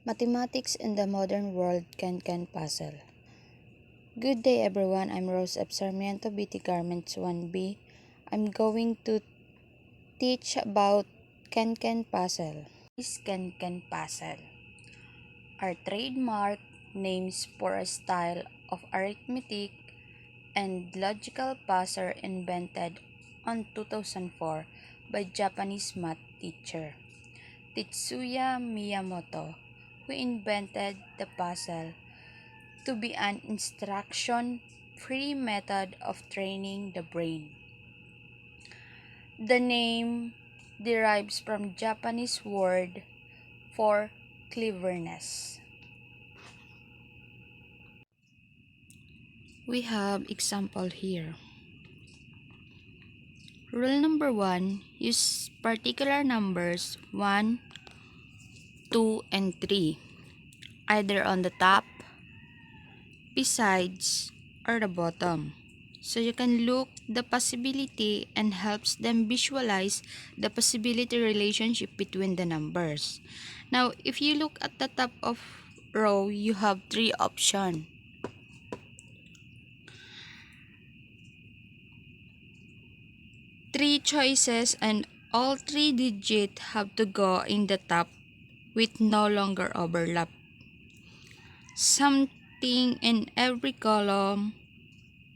Mathematics in the Modern World Can Puzzle. Good day everyone, I'm Rose F. Sarmiento, BT Garments 1B. I'm going to teach about Can Puzzle. This Can Puzzle are trademark names for a style of arithmetic and logical puzzle invented on 2004 by Japanese math teacher Tetsuya Miyamoto, who invented the puzzle to be an instruction-free method of training the brain. The name derives from Japanese word for cleverness. We have example here. Rule number 1, use particular numbers 1, 2, and 3, either on the top, besides, or the bottom. So you can look the possibility and helps them visualize the possibility relationship between the numbers. Now, if you look at the top of row, you have 3 options. 3 choices and all 3 digits have to go in the top with no longer overlap. Something in every column,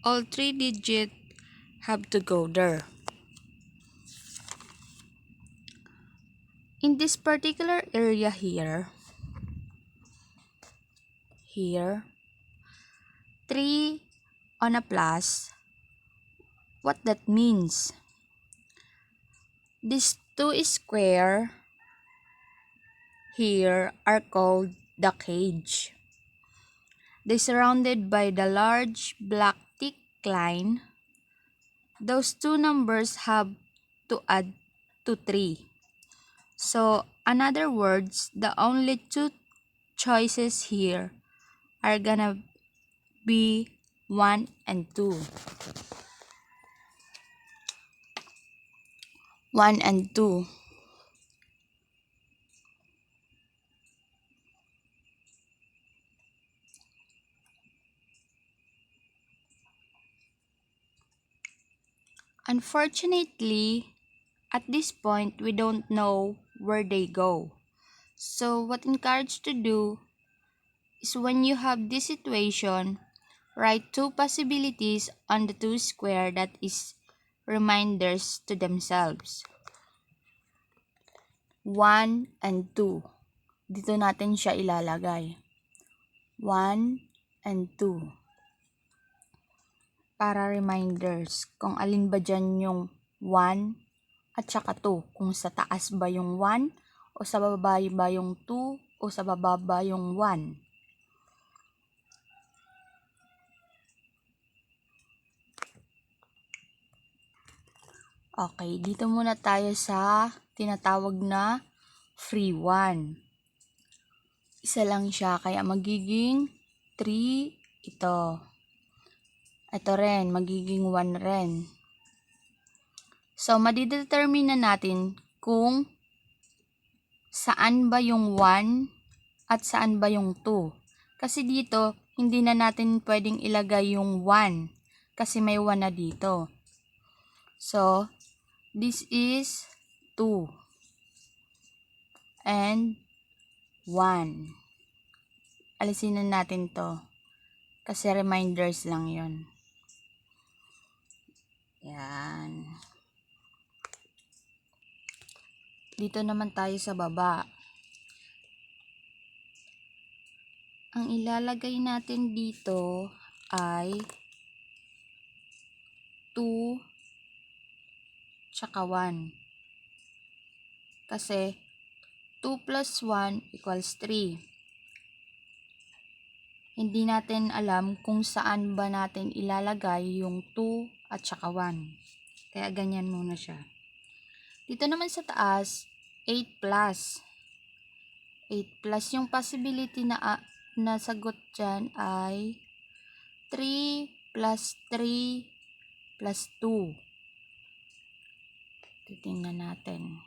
all 3 digits have to go there. In this particular area here, 3 on a plus, what that means? These 2 square here are called the cage. They surrounded by the large black thick line. Those 2 numbers have to add to 3. So, in other words, the only 2 choices here are gonna be 1 and 2. 1 and 2. Unfortunately, at this point, we don't know where they go. So, what encouraged to do is when you have this situation, write 2 possibilities on the 2 square that is reminders to themselves. 1 and 2. Dito natin siya ilalagay. 1 and 2. Para reminders kung alin ba dyan yung 1 at saka 2. Kung sa taas ba yung 1 o sa baba ba yung 2 o sa baba ba yung 1. Okay, dito muna tayo sa tinatawag na free 1. Isa lang siya, kaya magiging 3 ito. Ito rin, magiging 1 rin. So, madidetermine na natin kung saan ba yung 1 at saan ba yung 2. Kasi dito, hindi na natin pwedeng ilagay yung 1 kasi may 1 na dito. So, this is 2 and 1. Alisin na natin to kasi reminders lang yon. Yan. Dito naman tayo sa baba. Ang ilalagay natin dito ay 2 tsaka 1. Kasi 2 plus 1 equals 3. Hindi natin alam kung saan ba natin ilalagay yung 2 at saka 1. Kaya ganyan muna siya. Dito naman sa taas, 8 plus. 8 plus yung possibility na nasagot dyan ay 3 plus 3 plus 2. Titingnan natin.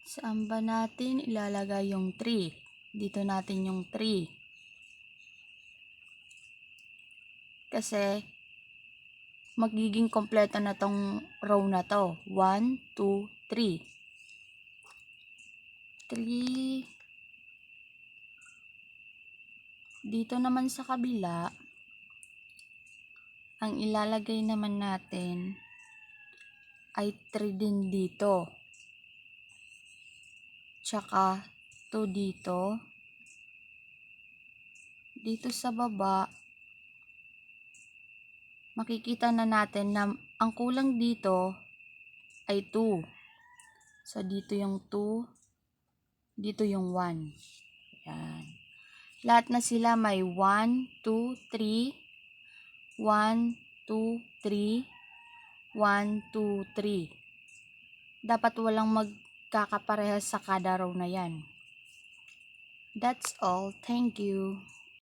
Saan ba natin ilalagay yung 3? Dito natin yung 3. Kasi magiging kompleto na tong row na to. 1, 2, 3. 3. Dito naman sa kabila, ang ilalagay naman natin ay 3 din dito. Tsaka 2 dito. Dito sa baba, makikita na natin na ang kulang dito ay 2. So, dito yung 2, dito yung 1. Yan. Lahat na sila may 1, 2, 3, 1, 2, 3, 1, 2, 3. Dapat walang magkakaparehas sa kada row na yan. That's all. Thank you.